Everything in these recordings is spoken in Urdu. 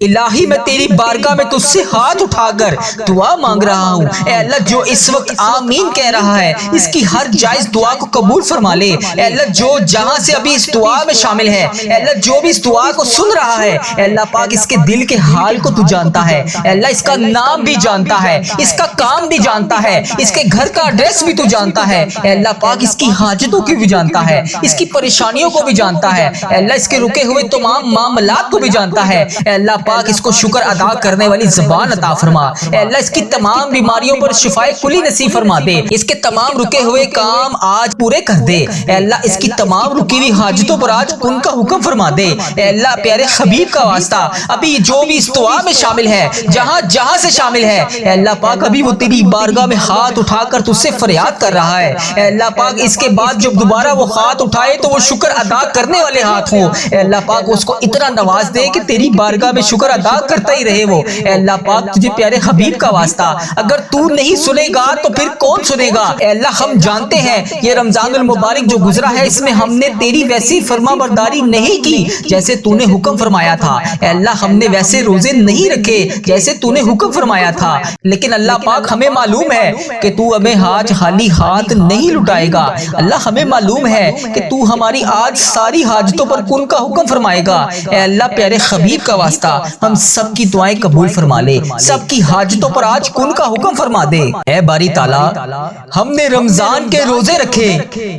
الہی میں تیری بارگاہ میں تجھ سے ہاتھ اٹھا کر دعا مانگ رہا ہوں، اے اللہ جو اس وقت آمین کہہ رہا ہے اس کی ہر جائز دعا کو قبول فرما لے۔ اے اللہ جو جہاں سے ابھی اس دعا میں شامل ہے، اے اللہ جو بھی اس دعا کو سن رہا ہے، اے اللہ پاک اس کے دل کے حال کو تو جانتا ہے، اے اللہ اس کا نام بھی جانتا ہے، اس کا کام بھی جانتا ہے، اس کے گھر کا ایڈریس بھی تو جانتا ہے، اے اللہ پاک اس کی حاجتوں کی بھی جانتا ہے، اس کی پریشانیوں کو بھی جانتا ہے، اے اللہ اس کے رکے ہوئے تمام معاملات کو بھی جانتا ہے۔ اے اللہ پاک اس کو شکر ادا کرنے والی زبان عطا فرما، اے اللہ اس کی تمام بیماریوں پر شفائے کلی نصیب فرما دے، اس کے تمام رکے ہوئے کام آج پورے کر دے، اے اللہ اس کی تمام رکی ہوئی حاجتوں پر آج کن کا حکم فرما دے۔ اے اللہ پیارے حبیب کا واسطہ ابھی جو بھی اس دعا میں شامل ہے، جہاں جہاں سے شامل ہے، اے اللہ پاک ابھی وہ تیری بارگاہ میں ہاتھ اٹھا کر تجھ سے فریاد کر رہا ہے، اے اللہ پاک اس کے بعد جب دوبارہ وہ ہاتھ اٹھائے تو وہ شکر ادا کرنے والے ہاتھ ہوں، اے اللہ پاک اس کو اتنا نواز دے کہ تیری بارگاہ میں شکر ادا کرتا ہی رہے وہ۔ اے اللہ پاک تجھے پیارے حبیب کا واسطہ اگر تو نہیں سنے گا تو پھر کون سنے گا؟ اے اللہ ہم جانتے ہیں یہ رمضان المبارک جو گزرا ہے اس میں ہم نے تیری ویسی فرما برداری نہیں کی جیسے تو نے حکم فرمایا تھا، اے اللہ ہم نے ویسے روزے نہیں رکھے جیسے تو نے حکم فرمایا تھا، لیکن اللہ پاک ہمیں معلوم ہے کہ تو ہمیں آج خالی ہاتھ نہیں لٹائے گا، اللہ ہمیں معلوم ہے کہ تو ہماری آج ساری حاجتوں پر کن کا حکم فرمائے گا۔ اے اللہ پیارے حبیب کا واسطہ ہم سب کی دعائیں قبول فرما لے، سب کی حاجتوں پر آج کن کا حکم فرما دے۔ اے باری تعالیٰ ہم نے رمضان کے روزے رکھے،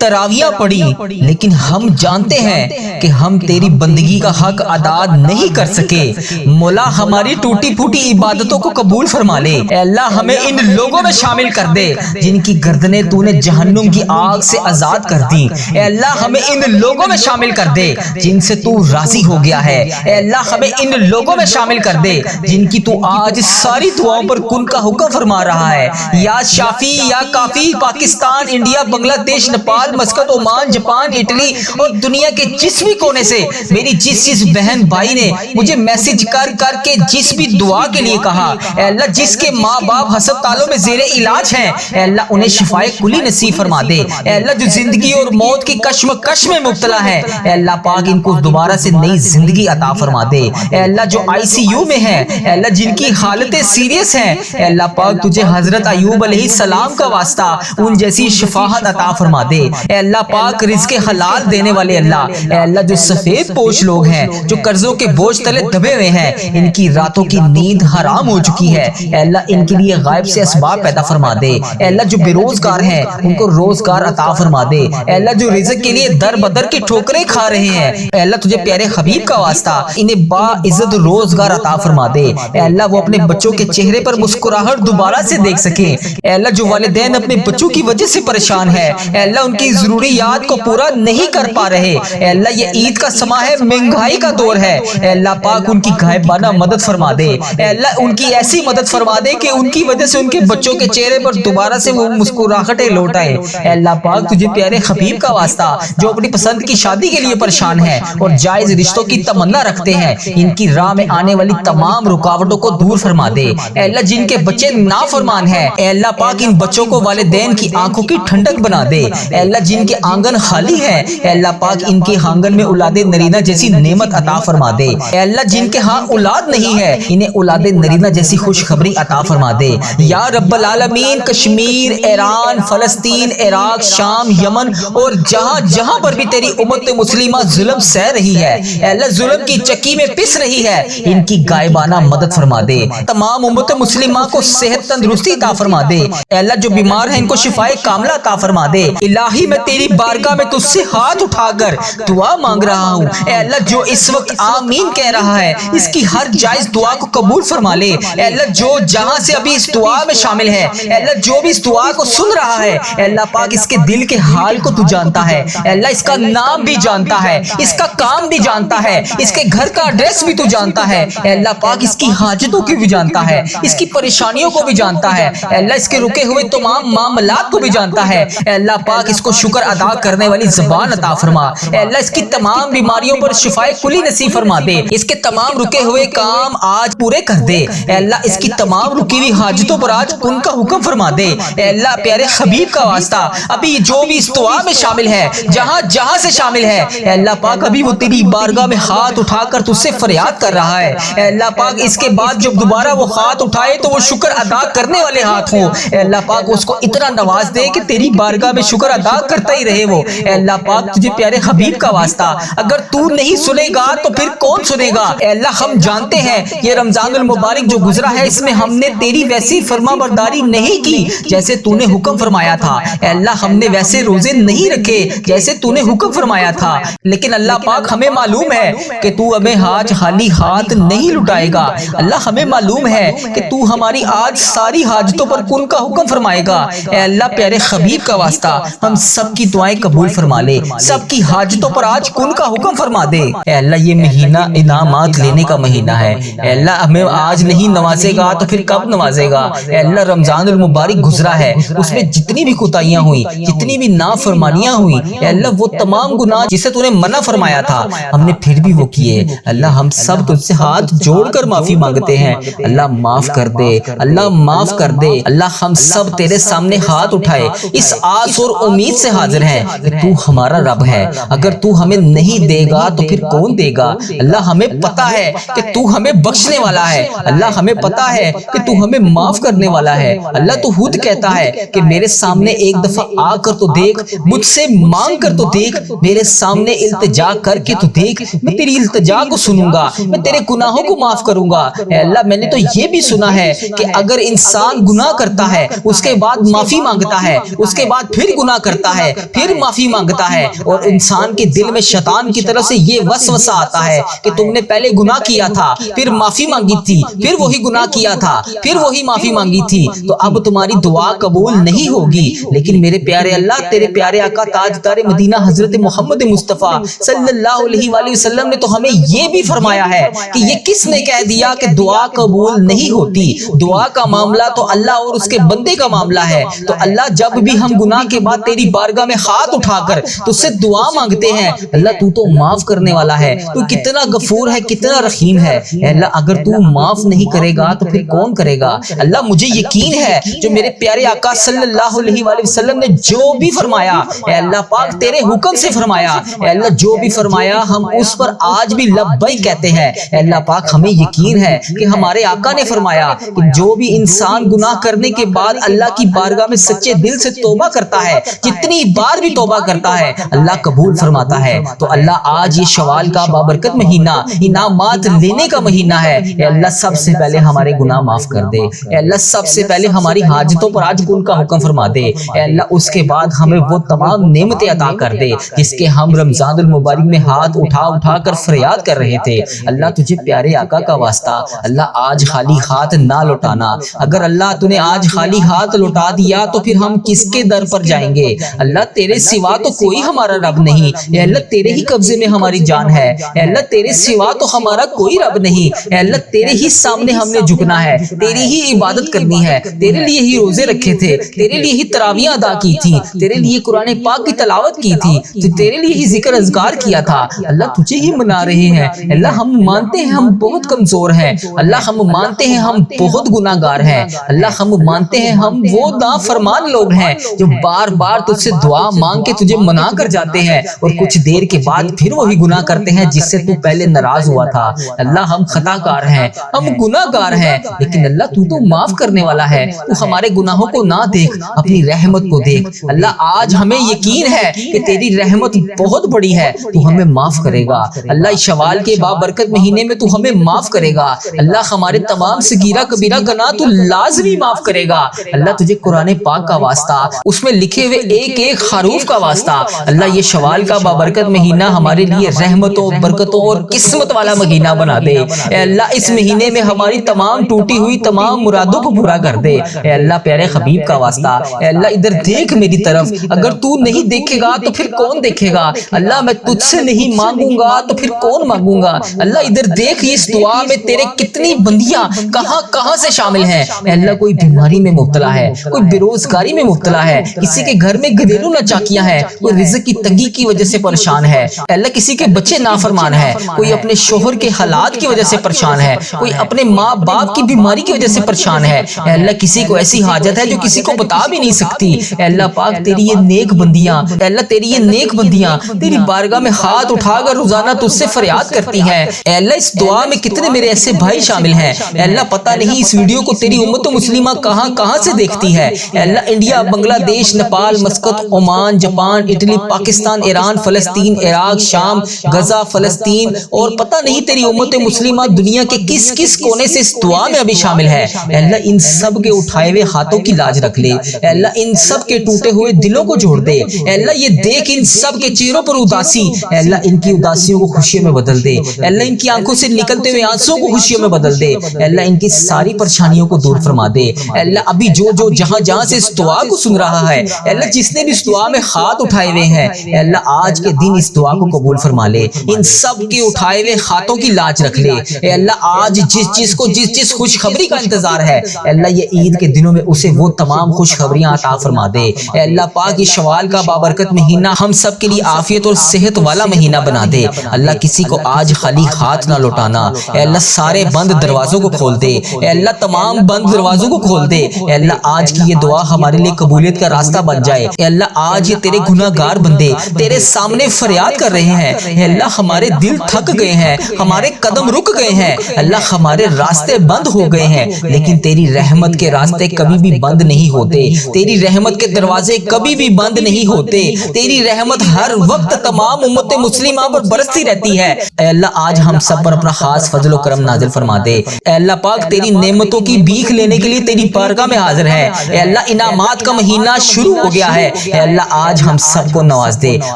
تراویاں پڑھی، لیکن ہم جانتے ہیں کہ ہم تیری بندگی کا حق ادا نہیں کر سکے، مولا ہماری ٹوٹی پھوٹی عبادتوں کو قبول فرما لے۔ اے اللہ ہمیں ان لوگوں میں شامل کر دے جن کی گردنیں تو نے جہنم کی آگ سے آزاد کر دی، اے اللہ ہمیں ان لوگوں میں شامل کر دے جن سے تو راضی ہو گیا ہے، اے اللہ ہمیں ان لوگوں میں شامل کر دے جن کی تو آج ساری دعاؤں پر کن کا حکم فرما رہا ہے۔ یا شافی یا کافی پاکستان، انڈیا، بنگلہ دیش، Nepal, Muscat, Oman, Japan, Italy اور دنیا کے جس بھی کونے سے میری جس بہن بھائی نے مجھے میسج کر کے جس بھی دعا کے لیے کہا، اے اللہ جس کے ماں باپ ہسپتالوں میں زیر علاج ہیں، اے اللہ انہیں شفائے کلی نصیب فرما دے، اے اللہ جو زندگی اور موت کی کشمکش میں مبتلا ہے، اے اللہ پاک ان کو دوبارہ سے نئی زندگی عطا فرما دے، اے اللہ جو آئی سی یو میں ہیں، اے اللہ جن کی حالتیں سیریس ہیں، اے اللہ پاک تجھے حضرت ایوب علیہ السلام کا واسطہ ان جیسی شفاعت عطا فرما دے، اے اللہ پاک رزق حلال دینے والے اللہ، اے اللہ جو سفید پوش لوگ ہیں جو قرضوں کے بوجھ تلے دبے ہوئے ہیں، ان کی راتوں کی نیند حرام ہو چکی ہے، اے اللہ ان کے لیے غائب سے اسباب پیدا فرما دے، اے اللہ جو بے روزگار ہیں ان کو روزگار عطا فرما دے، اے اللہ جو رزق کے لیے در بدر کی ٹھوکریں کھا رہے ہیں، اے اللہ تجھے پیارے حبیب کا واسطہ انہیں با عزت روزگار عطا فرما دے، اے اللہ وہ اپنے بچوں کے چہرے پر مسکراہٹ دوبارہ سے دیکھ سکیں، اے اللہ جو والدین اپنے بچوں کی وجہ سے پریشان ہے، اے اللہ ان کی ضروریات کو پورا نہیں کر پا رہے، اے اللہ یہ عید کا سما ہے، مہنگائی کا دور ہے، اے اللہ پاک ان کی غائبانہ مدد فرما دے، اے اللہ ان کی ایسی مدد فرما دے کہ ان کی وجہ سے ان کے بچوں کے چہرے پر دوبارہ سے وہ مسکراہٹیں لوٹ آئے، اے اللہ پاک تجھے پیارے حبیب کا واسطہ جو اپنی پسند کی شادی کے لیے پریشان ہے اور جائز رشتوں کی تمنا رکھتے ہیں، ان کی راہ میں آنے والی تمام رکاوٹوں کو دور فرما دے، اے اللہ جن کے بچے نافرمان ہیں، اے اللہ پاک ان بچوں کو والدین کی آنکھوں کی ٹھنڈک بنا دے، اے اللہ جن کے آنگن خالی ہے، اے اللہ پاک ان کے آنگن میں اولاد نرینہ جیسی نعمت عطا فرما دے، اے اللہ جن کے ہاں اولاد نہیں ہے انہیں اولاد نرینہ جیسی خوشخبری عطا فرما دے، یا رب العالمین کشمیر، ایران، فلسطین، عراق، شام، یمن اور جہاں جہاں پر بھی تیری امت مسلمہ ظلم سہ رہی ہے، اے اللہ ظلم کی چکی میں پس رہی ہے، ان کی غائبانہ مدد فرما دے، تمام امت مسلمہ کو صحت تندرستی عطا فرما دے، اے اللہ جو بیمار ہیں ان کو شفائے کاملہ عطا فرما دے، الہی میں تیری بارگاہ میں تجھ سے ہاتھ اٹھا کر دعا مانگ رہا ہوں، اے اللہ جو اس وقت آمین کہہ رہا ہے اس کی ہر جائز دعا کو قبول فرما لے، اے اللہ جو جہاں سے ابھی اس دعا میں شامل ہے، اے اللہ جو بھی اس دعا کو سن رہا ہے، اے اللہ پاک اس کے دل کے حال کو تو جانتا ہے، اے اللہ اس کا نام بھی جانتا ہے، اس کا کام بھی جانتا ہے، اس کے گھر کا ایڈریس بھی تو جانتا ہے، اے اللہ پاک اس کی حاجتوں کی بھی جانتا ہے، اس کی پریشانیوں کو بھی جانتا ہے، اے اللہ اس کے رکے ہوئے تمام معاملات کو بھی جانتا ہے، اے اللہ پاک اس کو شکر ادا کرنے والی زبان عطا فرما، اے اللہ اس کی تمام بیماریوں پر شفائے کلی نصیب فرما دے، اس کے تمام رکے ہوئے کام آج پورے کر دے، اے اللہ اس کی تمام رکی ہوئی حاجتوں پر آج کن کا حکم فرما دے، اے اللہ پیارے حبیب کا واسطہ ابھی جو بھی اس دعا میں شامل ہے، جہاں جہاں سے شامل ہے، اے اللہ پاک ابھی وہ تیری بارگاہ میں ہاتھ اٹھا کر تجھ سے فریاد کر رہا رہا ہے۔ اے اللہ پاک اس کے بعد جب دوبارہ وہ ہاتھ اٹھائے تو وہ شکر ادا کرنے والے ہاتھ ہوں۔ اے اللہ پاک اس کو اتنا نواز دے کہ تیری بارگاہ میں شکر ادا کرتا ہی رہے وہ۔ اے اللہ پاک تجھے پیارے حبیب کا واسطہ، اگر تو نہیں سنے گا تو پھر کون سنے گا؟ اے اللہ ہم جانتے ہیں یہ رمضان المبارک جو گزرا ہے اس میں ہم نے تیری ویسی فرما برداری نہیں کی جیسے تو نے حکم فرمایا تھا۔ اے اللہ ہم نے ویسے روزے نہیں رکھے جیسے تو نے حکم فرمایا تھا، لیکن اللہ پاک ہمیں معلوم ہے کہ تو ہمیں آج خالی ہاتھ نہیں لٹائے گا۔ اللہ ہمیں معلوم ہے کہ تو ہماری آج ساری حاجتوں پر کن کا حکم فرمائے گا۔ اے اللہ پیارے حبیب کا واسطہ ہم سب کی دعائیں قبول فرما لے، سب کی حاجتوں پر آج کن کا حکم فرما دے۔ اے اللہ یہ مہینہ انعامات لینے کا مہینہ ہے۔ اے اللہ ہمیں آج نہیں نوازے گا تو پھر کب نوازے گا؟ اے اللہ رمضان المبارک گزرا ہے، اس میں جتنی بھی کوتاہیاں ہوئی، جتنی بھی نافرمانیاں ہوئی، اے اللہ وہ تمام گناہ جسے تو نے منع فرمایا تھا ہم نے پھر بھی وہ کیے۔ اللہ ہم سب تجھ سے ہاتھ جوڑ کر معافی مانگتے ہیں، اللہ معاف کر دے، اللہ معاف کر دے۔ اللہ ہم سب تیرے سامنے ہاتھ اٹھائے اس آس اور امید سے حاضر ہیں کہ تو ہمارا رب ہے، اگر تو ہمیں نہیں دے گا تو پھر کون دے گا؟ اللہ ہمیں پتا ہے کہ تو ہمیں بخشنے والا ہے، اللہ ہمیں پتا ہے کہ تو ہمیں معاف کرنے والا ہے۔ اللہ تو خود کہتا ہے کہ میرے سامنے ایک دفعہ آ کر تو دیکھ، مجھ سے مانگ کر تو دیکھ، میرے سامنے التجا کر کے تو دیکھ، میں تیری التجا کو سنوں گا، میں تیرے گناہوں کو معاف کروں گا۔ اے اللہ میں نے تو یہ بھی سنا ہے کہ اگر انسان گناہ کرتا ہے اس کے بعد معافی مانگتا ہے، اس کے بعد پھر گناہ کرتا ہے، پھر معافی مانگتا ہے، اور انسان کے دل میں شیطان کی طرف سے یہ وسوسہ آتا ہے کہ تم نے پہلے گناہ کیا تھا، پھر معافی مانگی تھی، پھر وہی گناہ کیا تھا، پھر وہی معافی مانگی تھی، تو اب تمہاری دعا قبول نہیں ہوگی۔ لیکن میرے پیارے اللہ، تیرے پیارے آقا تاجدار مدینہ حضرت محمد مصطفیٰ صلی اللہ علیہ وآلہ وسلم نے تو ہمیں یہ بھی فرمایا ہے کہ یہ کس نے کہہ دیا کہ دعا قبول نہیں ہوتی؟ دعا کا معاملہ تو اللہ اور اس کے بندے کا معاملہ ہے۔ تو اللہ جب بھی ہم گناہ کے بعد تیری بارگاہ میں ہاتھ اٹھا کر تجھ سے دعا مانگتے ہیں، اللہ تو معاف کرنے والا ہے، تو کتنا غفور ہے، کتنا رحیم ہے۔ اے اللہ اگر تو معاف نہیں کرے گا تو پھر کون کرے گا؟ اللہ مجھے یقین ہے جو میرے پیارے آقا صلی اللہ علیہ وآلہ وسلم نے جو بھی فرمایا، اے اللہ پاک تیرے حکم سے فرمایا، اے اللہ جو بھی فرمایا ہم اس پر آج بھی لبیک کہتے ہیں۔ اے اللہ پاک ہمیں یقین ہے کہ ہمارے آقا نے فرمایا کہ جو بھی انسان گناہ کرنے کے بعد اللہ کی بارگاہ میں سچے دل سے توبہ کرتا ہے، جتنی بار بھی توبہ کرتا ہے اللہ قبول فرماتا ہے۔ تو اللہ آج یہ شوال کا بابرکت مہینہ انعامات لینے کا مہینہ ہے۔ اے اللہ سب سے پہلے ہمارے گناہ معاف کر دے، اے اللہ سب سے پہلے ہماری حاجتوں پر آج کن کا حکم فرما دے، اے اللہ اس کے بعد ہمیں وہ تمام نعمتیں عطا کر دے جس کے ہم رمضان المبارک میں ہاتھ اٹھا اٹھا کر فریاد کر رہے تھے۔ اللہ تجھے پیارے آقا کا واسطہ اللہ آج خالی ہاتھ نہ لوٹانا، اگر اللہ تو نے آج خالی ہاتھ لوٹا دیا تو پھر ہم کس کے در پر جائیں گے؟ اللہ تیرے سوا تو کوئی ہمارا رب نہیں، اے اللہ تیرے ہی قبضے میں ہماری جان ہے، اے اللہ تیرے سوا تو ہمارا کوئی رب نہیں، اے اللہ تیرے ہی سامنے ہم نے جھکنا ہے، تیری ہی عبادت کرنی ہے، تیرے لیے ہی روزے رکھے تھے، تیرے لیے ہی تراویح ادا کی تھی، تیرے لیے قرآن پاک کی تلاوت کی تھی، تیرے لیے ہی ذکر اذکار کیا تھا۔ اللہ تجھے ہی منا رہے ہیں، اللہ ہم مانتے ہیں ہم بہت کمزور ہیں، اللہ ہم مانتے ہیں ہم بہت گناہ گار ہیں، اللہ ہم مانتے ہیں ہم وہ نافرمان لوگ ہیں جو بار بار تجھ سے دعا مانگ کے تجھے منا کر جاتے ہیں اور کچھ دیر کے بعد پھر وہی گناہ کرتے ہیں جس سے تو پہلے ناراض ہوا تھا۔ اللہ ہم خطا کار ہیں، ہم گناہ گار ہیں، لیکن اللہ تو معاف کرنے والا ہے، تو ہمارے گناہوں کو نہ دیکھ، اپنی رحمت کو دیکھ۔ اللہ آج ہمیں یقین ہے کہ تیری رحمت بہت بڑی ہے، تو ہمیں معاف کرے گا۔ اللہ شوال کے بابرکت مہینے میں تو ہمیں معاف کرے گا، اللہ ہمارے تمام صغیرہ کبیرہ گناہ تو لازمی معاف کرے گا۔ اللہ تجھے قرآن پاک کا واسطہ، اس میں لکھے ہوئے ایک ایک حروف کا واسطہ، اللہ یہ شوال کا بابرکت مہینہ ہمارے لیے رحمتوں، برکتوں اور قسمت والا مہینہ بنا دے۔ اے اللہ اس مہینے میں ہماری تمام ٹوٹی ہوئی تمام مرادوں کو پورا کر دے۔ اے اللہ پیارے حبیب کا واسطہ، اے اللہ ادھر دیکھ میری طرف، اگر تو نہیں دیکھے گا تو پھر کون دیکھے گا؟ اللہ میں تجھ سے نہیں مانگوں گا تو پھر کون مانگوں گا؟ اللہ ادھر دیکھ اس دعا میں تیرے کتنی بندیاں کہاں کہاں سے شامل ہیں۔ اے اللہ کوئی بیماری میں مبتلا ہے، کوئی بے روزگاری میں مبتلا ہے، کسی کے گھر میں گھریلو ناچاکیاں ہیں، کوئی رزق کی تنگی کی وجہ سے پریشان ہے، اے اللہ کسی کے بچے نافرمان ہیں، کوئی اپنے شوہر کے حالات کی وجہ سے پریشان ہے، کوئی اپنے ماں باپ کی بیماری کی وجہ سے پریشان ہے، اے اللہ کسی کو ایسی حاجت ہے جو کسی کو بتا بھی نہیں سکتی۔ اے اللہ پاک تیری یہ نیک بندیاں، اے اللہ تیری یہ نیک بندیاں تیری بارگاہ میں ہاتھ اٹھا کر روزانہ تجھ سے فریاد کرتی ہیں۔ اے اللہ اللہ اس دعا میں کتنے میرے ایسے بھائی شامل ہیں اے اللہ پتہ نہیں اس ویڈیو کو تیری امت مسلمہ کہاں کہاں سے دیکھتی ہے اے اللہ انڈیا، بنگلہ دیش، Nepal, Muscat, Oman, Japan, Italy, Pakistan, Iran, فلسطین، عراق، شام، غزہ، فلسطین اور پتہ نہیں تیری امت مسلمہ دنیا کے کس کس کونے سے اس دعا میں ابھی شامل ہے اے اللہ ان سب کے اٹھائے ہوئے ہاتھوں کی لاج رکھ لے اے اللہ ان سب کے ٹوٹے ہوئے دلوں کو جوڑ دے اے اللہ یہ دیکھ ان سب کے چہروں پر اداسی اے اللہ ان کی اداسیوں کو خوشیوں میں بدل دے اے اللہ ان کی آنکھوں سے نکلتے ہوئے آنسوں کو خوشیوں میں بدل دے اے اللہ ان کی ساری پریشانیوں کو دور فرما دے اے اللہ ابھی جو جو جہاں جہاں سے اس دعا کو سن رہا ہے اے اللہ جس نے بھی اس دعا میں ہاتھ اٹھائے ہوئے ہیں اے اللہ آج کے دن اس دعا کو قبول فرما لے ان سب کے اٹھائے ہوئے ہاتھوں کی لاج رکھ لے اے اللہ آج جس خوشخبری کا انتظار ہے اے اللہ یہ عید کے دنوں میں اسے وہ تمام خوشخبریاں عطا فرما دے اے اللہ پاک یہ شوال کا بابرکت مہینہ ہم سب کے لیے عافیت اور صحت والا مہینہ بنا دے اللہ کسی کو آج خالی ہاتھ نہ لوٹانا اے اللہ سارے بند دروازوں کو کھول دے اے اللہ تمام بند دروازوں کو کھول دے اے اللہ آج کی یہ دعا ہمارے لیے قبولیت کا راستہ بن جائے اے اللہ آج یہ تیرے گناہگار بندے تیرے سامنے فریاد کر رہے ہیں اے اللہ ہمارے دل تھک گئے ہیں، ہمارے قدم رک گئے ہیں، اللہ ہمارے راستے بند ہو گئے ہیں، لیکن تیری رحمت کے راستے کبھی بھی بند نہیں ہوتے، تیری رحمت کے دروازے کبھی بھی بند نہیں ہوتے، تیری رحمت ہر وقت تمام امت مسلمہ پر برستی رہتی ہے اے اللہ آج ہم سب پر اپنا خاص فضل و کرم نازل فرما دے اے اللہ پاک تیری نعمتوں کی بھیک لینے کے لیے تیری بارگاہ میں حاضر ہے اے اللہ انعامات کا مہینہ شروع ہو گیا ہے اے اللہ آج ہم سب کو نواز دے،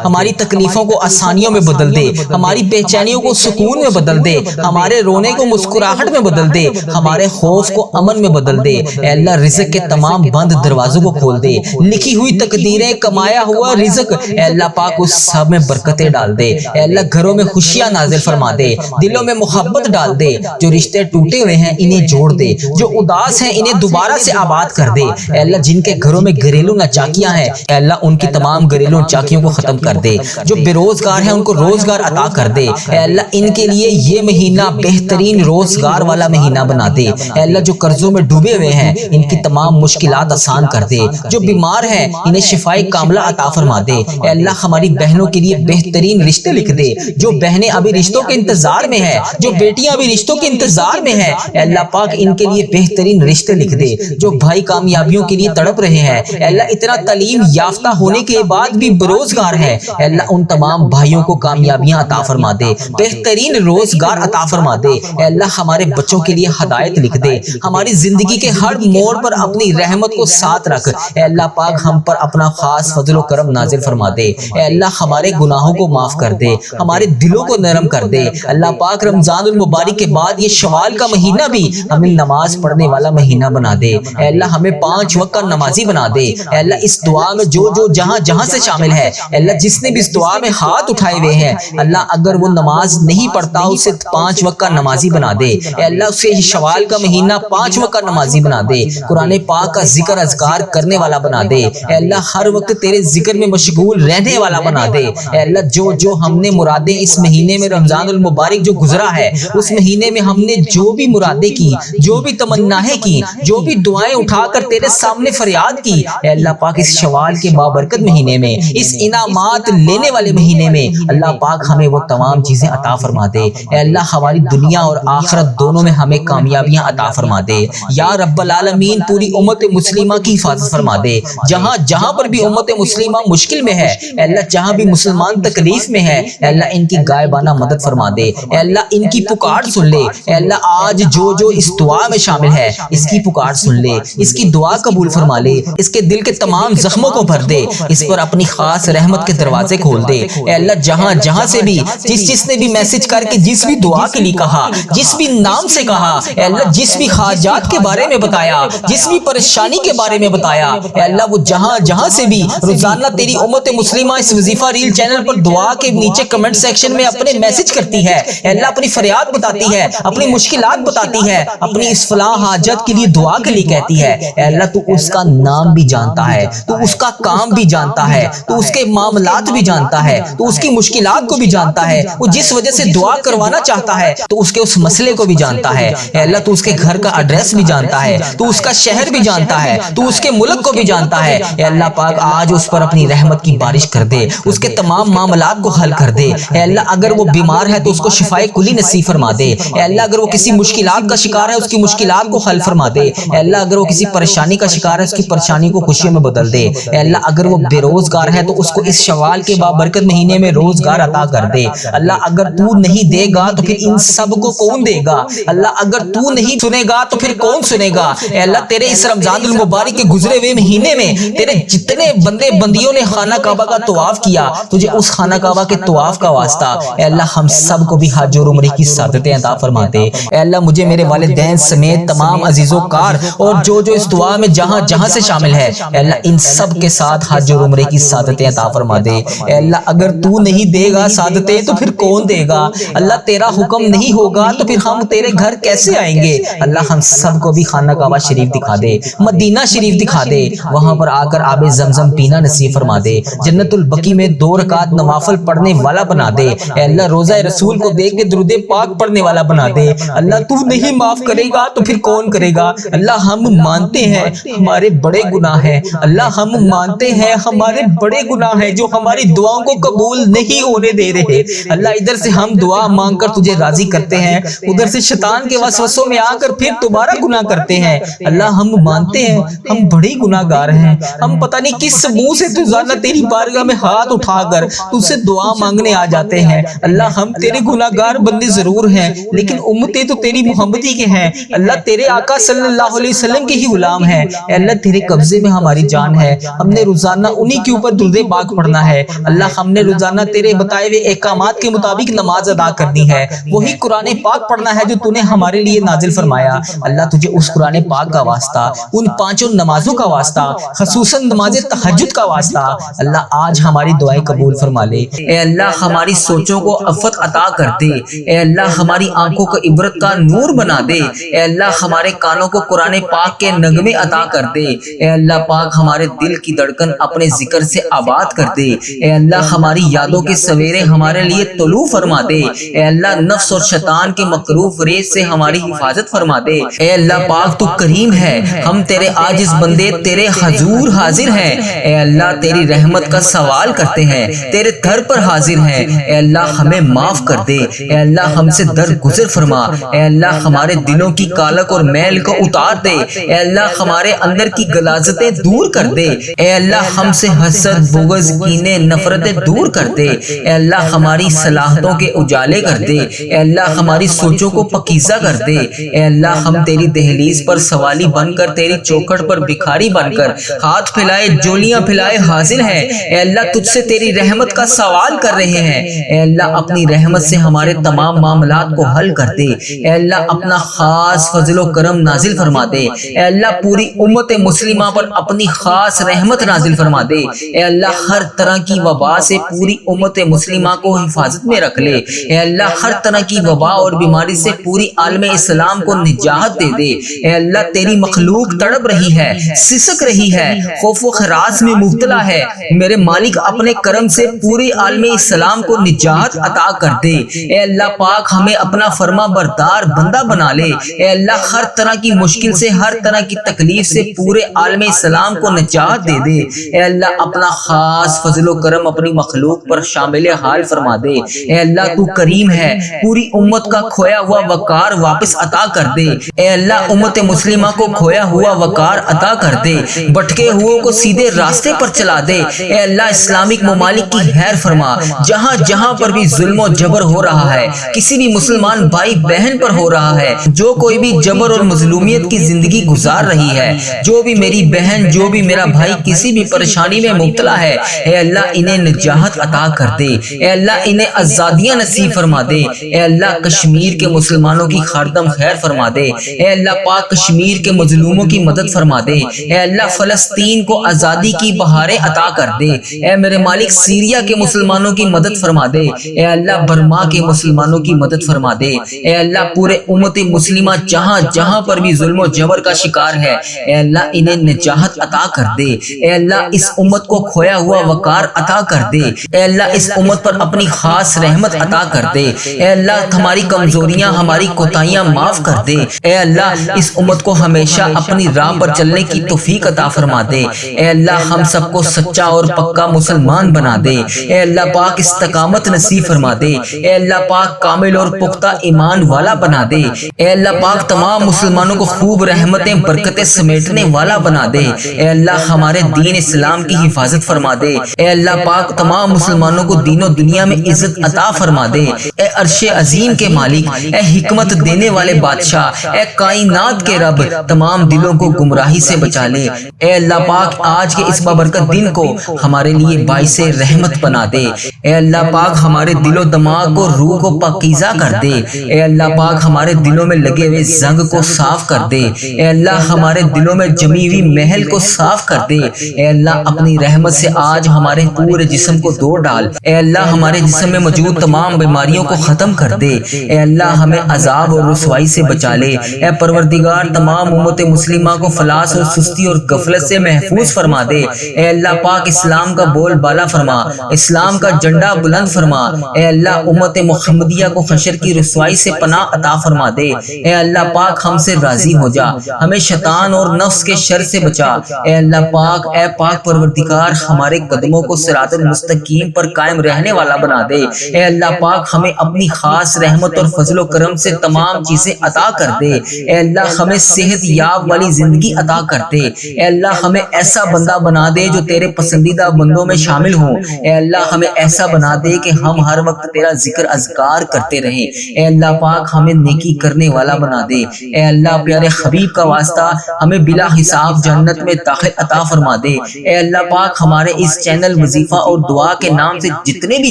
ہماری تکلیفوں کو آسانیوں میں بدل دے، ہماری بے چینیوں کو سکون میں بدل دے، ہمارے رونے کو مسکراہٹ میں بدل دے، ہمارے خوف کو امن میں بدل دے اے اللہ رزق کے تمام بند دروازوں کو کھول دے، لکھی ہوئی تقدیریں کمایا ہوا رزق اے اللہ پاک اس سب میں برکتیں ڈال دے اے اللہ گھروں میں خوشیاں نازل فرما دے، دلوں میں محبت ڈال دے، جو رشتے ٹوٹے ہوئے ہیں انہیں جوڑ دے، جو اداس ہیں انہیں دوبارہ سے آباد کر دے اے اللہ جن کے گھروں میں گھریلو ناچاکیاں ہیں اے اللہ ان کی تمام گھریلو ناچاکیوں کو ختم کر دے، جو بے روزگار ہیں ان کو روزگار عطا کر دے اے اللہ ان کے لیے یہ مہینہ بہترین روزگار والا مہینہ بنا دے اے اللہ جو قرضوں میں ڈوبے ہوئے ہیں ان کی تمام مشکلات آسان کر دے، جو بیمار ہیں انہیں شفائے کاملہ عطا فرما دے اے اللہ ہماری بہنوں کے لیے بہترین رشتے لکھ دے، جو بہنیں ابھی رشتوں کے انتظار میں ہیں، جو بیٹیاں ابھی رشتوں کے انتظار میں ہیں اے اللہ پاک ان کے لیے بہترین رشتے لکھ دے، جو بھائی کامیابیوں کے لیے تڑپ رہے ہیں اے اللہ اتنا تعلیم یافتہ ہونے کے بعد بھی بروزگار ہے اے اللہ ان تمام بھائیوں کو کامیابیاں عطا فرما دے، بہترین روزگار عطا فرما دے اے اللہ ہمارے بچوں کے لیے ہدایت لکھ دے، ہماری زندگی کے ہر موڑ پر اپنی رحمت کو ساتھ رکھ اے اللہ پاک ہم پر اپنا خاص فضل و کرم نازل فرما دے اے اللہ ہمارے گناہوں کو معاف کر دے، ہمارے دلوں کو نرم کر دے اللہ پاک رمضان المبارک کے بعد یہ شوال کا مہینہ بھی ہمیں نماز پڑھنے والا مہینہ بنا دے اے اللہ ہمیں 5 وقت کا نمازی بنا دے اے اللہ اس دعا میں جو جو جہاں جہاں سے شامل ہے اے اللہ جس نے بھی اس دعا میں ہاتھ اٹھائے ہوئے ہیں اللہ اگر وہ نماز نہیں پڑھتا اسے 5 وقت کا نمازی بنا دے اے اللہ اسے شوال کا مہینہ 5 وقت کا نمازی بنا دے، قرآن پاک کا ذکر اذکار کرنے والا بنا دے اے اللہ ہر وقت تیرے ذکر میں مشغول رہنے والا بنا دے اے اللہ جو جو ہم نے مرادیں اس مہینے میں رمضان المبارک جو گزرا ہے اس مہینے میں ہم نے جو بھی مرادیں کی، جو بھی تمنایں کی، جو بھی دعائیں اٹھا کر تیرے سامنے فریاد کی اے اللہ پاک اس شوال کے بابرکت مہینے میں اس انعامات لینے والے مہینے میں اللہ پاک ہمیں وہ تمام چیزیں عطا فرما دے اے اللہ ہماری دنیا اور آخرت دونوں میں ہمیں کامیابیاں عطا فرما دے یا رب العالمین پوری امت مسلمہ کی حفاظت فرما دے، جہاں جہاں پر بھی امت مسلمہ مشکل میں ہے اے اللہ جہاں بھی مسلمان تکلیف میں ہے اے اللہ ان کی غائبانہ مدد فرما دے اے اللہ ان کی پکار سن لے اے اللہ آج جو جو اس دعا میں شامل ہے اس کی پکار سن لے، اس کی دعا قبول فرما لے، اس کے دل کے تمام زخموں کو بھر دے، اس پر اپنی خاص رحمت کے دروازے کھول دے اے اللہ جہاں جہاں سے بھی جس نے بھی میسج کر کے جس بھی دعا کے لیے کہا، جس بھی نام سے کہا اے اللہ جس بھی حاجات کے بارے میں بتایا، جس بھی پریشانی کے بارے میں بتایا اے اللہ وہ جہاں جہاں سے بھی روزانہ تیری امت مسلمہ اس وظیفہ ریل چینل پر دعا کے نیچے کمنٹ سیکشن میں اپنے میسج کرتی ہے اے اللہ اپنی فریاد بتاتی ہے، اپنی مشکلات بتاتی ہے، اپنی اس فلاں حاجت کے لیے دعا کے لیے کہتی ہے اے اللہ تو اس کا نام بھی جانتا ہے، تو اس کا کام بھی جانتا ہے، تو اس کے معاملات بھی جانتا ہے، تو اس کی مشکلات کو بھی جانتا ہے، وہ جس وجہ سے دعا کروانا چاہتا ہے تو اس کے اس مسئلے کو بھی جانتا ہے اے اللہ تو اس کے گھر کا ایڈریس بھی جانتا ہے، تو اس کا شہر بھی جانتا ہے، تو اس کے ملک کو بھی جانتا ہے اے اللہ پاک آج اس پر اپنی رحمت کی بارش کر دے، اس کے تمام معاملات کو حل کر دے اے اللہ اگر وہ بیمار ہے تو اس کو شفائے کلی نصیب فرما دے۔ اے اللہ اگر وہ کسی مشکلات کا شکار ہے اس کی مشکلات کو حل فرما دے۔ اے اللہ اگر وہ کسی پریشانی کا شکار ہے اس کی پریشانی کو خوشیوں میں بدل دے۔ اے اللہ اگر وہ بے روزگار ہے تو اس کو اس شوال کے بابرکت مہینے میں روزگار عطا کر دے۔ اللہ اگر تو نہیں دے گا تو پھر ان سب کو کون دے گا؟ اللہ اگر تو نہیں سنے گا تو پھر کون سنے گا؟ اے اللہ تیرے اس رمضان المبارک کے گزرے ہوئے مہینے میں تیرے جتنے بندے بندیوں نے خانہ کعبہ کا طواف کیا، تجھے اس خانہ کعبہ کے طواف کا واسطہ اے اللہ ہم سب کو بھی حج اور عمرے کی سعادتیں عطا فرما دے۔ اے اللہ مجھے میرے والدین سمیت تمام عزیز و کار اور جو اس دعا میں جہاں جہاں سے شامل ہے اے اللہ ان سب کے ساتھ حج اور عمرے کی سعادتیں عطا فرما دے۔ اے اللہ اگر تو نہیں دے گا سعادتیں تو پھر کون دے گا؟ اللہ تیرا حکم نہیں ہوگا تو پھر ہم تیرے گھر کیسے آئیں گے؟ اللہ ہم سب کو بھی خانہ کعبہ شریف دکھا دے، مدینہ شریف دکھا دے، وہاں پر آ کر آب زمزم پینا نصیب فرما دے، جنت البقیع میں 2 رکعت نوافل پڑھنے والا بنا دے۔ اے اللہ روضہ رسول کو دیکھ کے درود پاک پڑھنے والا بنا دے۔ اللہ تو نہیں معاف کرے گا تو پھر کون کرے گا؟ اللہ ہم مانتے ہیں ہمارے بڑے گناہ ہیں، اللہ ہم مانتے ہیں ہمارے بڑے گناہ ہیں جو ہماری دعاؤں کو قبول نہیں ہونے دے رہے۔ اللہ ادھر سے ہم دعا مانگ کر تجھے راضی کرتے ہیں، ادھر سے شیطان کے وسوسوں میں آ کر پھر دوبارہ گناہ کرتے ہیں۔ اللہ ہم مانتے ہیں ہم بڑے گناہ گار ہیں، ہم پتہ نہیں کس منہ سے روزانہ تیری بارگاہ میں ہاتھ اٹھا کر تجھ سے دعا مانگنے آ جاتے ہیں۔ اللہ ہم تیرے گناہ گار بندے ضرور ہیں لیکن امتیں تو تیری محمدی کے ہیں۔ اللہ تیرے آقا صلی اللہ علیہ وسلم کے ہی غلام ہیں۔ اے اللہ تیرے قبضے میں ہماری جان ہے، ہم نے روزانہ انہی کے اوپر درود پاک پڑھنا ہے۔ اللہ ہم نے روزانہ تیرے بتائے ہوئے احکامات کے مطابق نماز ادا کرنی ہے، وہی قرآن پاک پڑھنا ہے جو تو نے ہمارے لیے نازل فرمایا۔ اللہ تجھے اس قرآن پاک کا واسطہ، ان 5 نمازوں کا واسطہ، خصوصاً نماز تہجد کا واسطہ اللہ آج ہماری دعائیں قبول فرما لے۔ اے اللہ ہماری سوچوں کو عفت عطا کر دے۔ اے اللہ ہماری آنکھوں کو عبرت کا نور بنا دے۔ اے اللہ ہمارے کانوں کو قرآن پاک کے نغمے عطا کر دے۔ اے اللہ پاک ہمارے دل کی دھڑکن اپنے ذکر سے آباد کر دے۔ اے اللہ ہماری یادوں کے سویرے ہمارے لیے طلوع فرما دے۔ اے اللہ نفس اور شیطان کے مکروہ فریب سے ہماری حفاظت فرما دے۔ اے اللہ پاک تو کریم ہے، ہم تیرے عاجز بندے تیرے حضور حاضر ہیں۔ اے اللہ تیری رحمت کا سوال کرتے ہیں، تیرے در پر حاضر ہیں۔ اے اللہ ہمیں معاف کر دے۔ اے اللہ ہم سے درگزر فرما۔ اے اللہ ہمارے دلوں کی کالک اور میل کو اتار دے۔ اے اللہ ہمارے اندر کی غلاظتیں دور کر دے۔ اے اللہ ہم سے حسد، بغض، کینے، نفرتیں دور کر دے۔ اے اللہ ہماری صلاحتوں کے اجالے کر دے۔ اے اللہ ہماری سوچوں کو پکیزہ کر دے۔ اے اللہ ہم تیری دہلیز پر سوالی بن کر، تیری چوکھٹ پر بھکاری بن کر، ہاتھ پھیلائے جولیاں پھیلائے حاضر ہیں۔ اے اللہ تجھ سے تیری رحمت کا سوال کر رہے ہیں۔ اے اللہ اپنی رحمت سے ہمارے تمام معاملات کو حل کر دے۔ اے اللہ اپنا خاص فضل و کرم نازل فرما دے۔ اے اللہ پوری امت مسلمہ پر اپنی خاص رحمت نازل فرما دے۔ اے اللہ ہر طرح کی وبا سے پوری امت مسلمہ کو حفاظت میں رکھ لے۔ اے اللہ ہر طرح کی وبا اور بیماری سے پوری عالم اسلام کو نجات دے دے۔ اے اللہ تیری مخلوق تڑپ رہی ہے، سسک رہی ہے، خوف و خراس میں مبتلا ہے، میرے مالک اپنے کرم سے پوری عالم اسلام کو نجات عطا کر دے۔ اے اللہ پاک ہمیں اپنا فرما بردار بندہ بنا لے۔ اے اللہ ہر طرح کی مشکل سے، ہر طرح کی تکلیف سے پورے عالم اسلام کو نجات دے دے۔ اے اللہ اپنا خاص فضل و کرم اپنی مخلوق پر شامل حال فرما دے۔ اے اللہ تو کریم ہے، پوری امت کا کھویا ہوا وقار واپس عطا کر دے۔ اے اللہ امت مسلمہ کو کھویا ہوا وقار عطا کر دے، بھٹکے ہوئے کو سیدھے راستے پر چلا دے۔ اے اللہ اسلامک ممالک کی خیر فرما، جہاں جہاں پر بھی ظلم و جبر ہو رہا ہے، کسی بھی مسلمان بھائی بہن پر ہو رہا ہے، جو کوئی بھی جبر اور مظلومیت کی زندگی گزار رہی ہے، جو بھی میری بہن، جو بھی میرا بھائی کسی بھی پریشانی میں مبتلا ہے، اے اللہ انہیں نجات عطا کر دے۔ اے اللہ انہیں آزادیاں نصیب فرما دے۔ اے اللہ کشمیر کے مسلمانوں کی خاردم خیر فرما دے۔ اے اللہ پاک کشمیر کے مظلوموں کی مدد فرما دے۔ اے اللہ فلسطین کو آزادی کی بہاریں عطا کر دے۔ اے میرے مالک سیریا کے مسلمانوں کی مدد فرما دے۔ اے اللہ برما کے مسلمانوں کی مدد فرما دے۔ اے اللہ پورے امت مسلمہ جہاں جہاں پر بھی ظلم و جبر کا شکار ہے، اے اللہ انہیں نجات عطا کر دے۔ اے اللہ اس امت کو کھویا ہوا وقار عطا کر دے۔ اے اللہ اس امت پر اپنی خاص رحمت عطا کر دے۔ اے اللہ ہماری کمزوریاں، ہماری کوتاہیاں معاف کر دے۔ اے اللہ اس امت کو ہمیشہ اپنی راہ پر چلنے کی توفیق عطا فرما دے۔ اے اللہ ہم سب کو سچا اور پکا مسلمان بنا دے۔ اے اللہ پاک استقامت نصیب فرما دے۔ اے اللہ پاک پاک کامل اور پختہ ایمان والا بنا دے۔ اے اللہ پاک تمام مسلمانوں کو خوب رحمتیں برکتیں سمیٹنے والا بنا دے۔ اے اللہ ہمارے دین اسلام کی حفاظت فرما دے۔ اے اللہ پاک تمام مسلمانوں کو دین و دنیا میں عزت عطا فرما دے۔ اے عرش عظیم کے مالک، اے حکمت دینے والے بادشاہ، اے کائنات کے رب، تمام دلوں کو گمراہی سے بچا لے۔ اے اللہ پاک آج کے اس بابرکت دن کو ہمارے لیے باعث رحمت بنا دے۔ اے اللہ پاک ہمارے دل و دماغ کو روح کو پاکیزہ کر دے۔ اے اللہ پاک ہمارے دلوں میں لگے ہوئے زنگ کو صاف کر دے۔ اے اللہ ہمارے دلوں میں جمی ہوئی محل کو صاف کر دے۔ اے اللہ اپنی رحمت سے آج ہمارے پورے جسم کو دھو ڈال۔ اے اللہ ہمارے جسم میں موجود تمام بیماریوں کو ختم کر دے۔ اے اللہ ہمیں عذاب اور رسوائی سے بچا لے۔ اے پروردگار تمام امت مسلمہ کو فلاس اور سستی اور غفلت سے محفوظ فرما دے۔ اے اللہ پاک اسلام کا بول بالا فرما، اسلام کا جھنڈا بلند فرما۔ اے اللہ امت محمدیہ کو حشر کی رسوائی سے پناہ عطا فرما دے۔ اے اللہ پاک ہم سے راضی ہو جا، ہمیں شیطان اور نفس کے شر سے بچا۔ اے اللہ پاک، اے پاک پروردگار ہمارے قدموں کو صراط المستقیم پر قائم رہنے والا بنا دے۔ اے اللہ پاک ہمیں اپنی خاص رحمت اور فضل و کرم سے تمام چیزیں عطا کر دے۔ اے اللہ ہمیں صحت یاب والی زندگی عطا کر دے۔ اے اللہ ہمیں ایسا بندہ بنا دے جو تیرے پسندیدہ بندوں میں شامل ہوں۔ اے اللہ ہمیں ایسا بنا دے کہ ہم ہر وقت تیرا ذکر اذکار کرتے رہیں۔ اے اللہ پاک ہمیں نیکی کرنے والا بنا دے۔ اے اللہ پیارے حبیب کا واسطہ ہمیں بلا حساب جنت میں داخل عطا فرما دے۔ اے اللہ پاک ہمارے اس چینل وظیفہ اور دعا کے نام سے جتنے بھی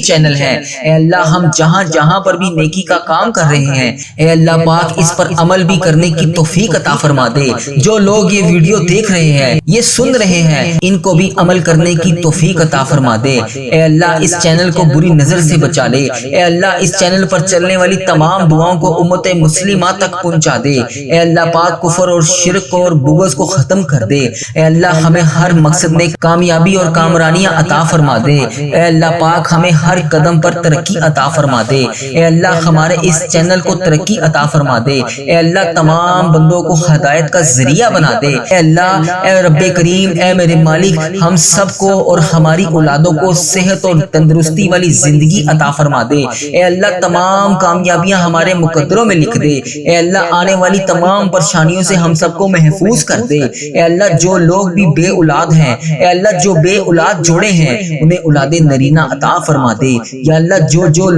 چینل ہیں، اے اللہ ہم جہاں جہاں پر بھی نیکی کا کام کر رہے ہیں، اے اللہ پاک اس پر عمل بھی کرنے کی توفیق عطا فرما دے۔ جو لوگ یہ ویڈیو دیکھ رہے ہیں، یہ سن رہے ہیں، ان کو بھی عمل کرنے کی توفیق عطا فرما دے۔ اے اللہ اس چینل کو بری نظر سے بچا لے۔ اے اللہ اس چینل پر چلنے والی تمام دعاؤں کو امت مسلمہ تک پہنچا دے۔ اے اللہ پاک کفر اور شرک اور بغض کو ختم کر دے۔ اے اللہ ہمیں ہر مقصد میں کامیابی اور کامرانیاں عطا فرما دے۔ اے اللہ پاک ہمیں ہر قدم پر ترقی عطا فرما دے۔ اے اللہ ہمارے اس چینل کو ترقی عطا فرما دے۔ اے اللہ تمام بندوں کو ہدایت کا ذریعہ بنا دے۔ اے اللہ، اے رب کریم، اے میرے مالک، ہم سب کو اور ہماری اولادوں کو صحت اور تندرستی والی زندگی عطا فرما دے۔ اے اللہ تمام کامیابیاں ہمارے مقدروں میں لکھ دے۔ اے اللہ آنے والی تمام پریشانیوں سے ہم سب کو محفوظ کر دے۔ اے اللہ جو لوگ بھی بے اولاد ہیں، اے اللہ جو بے اولاد جوڑے ہیں، انہیں اولاد نرینہ عطا فرما دے۔ یا اللہ جو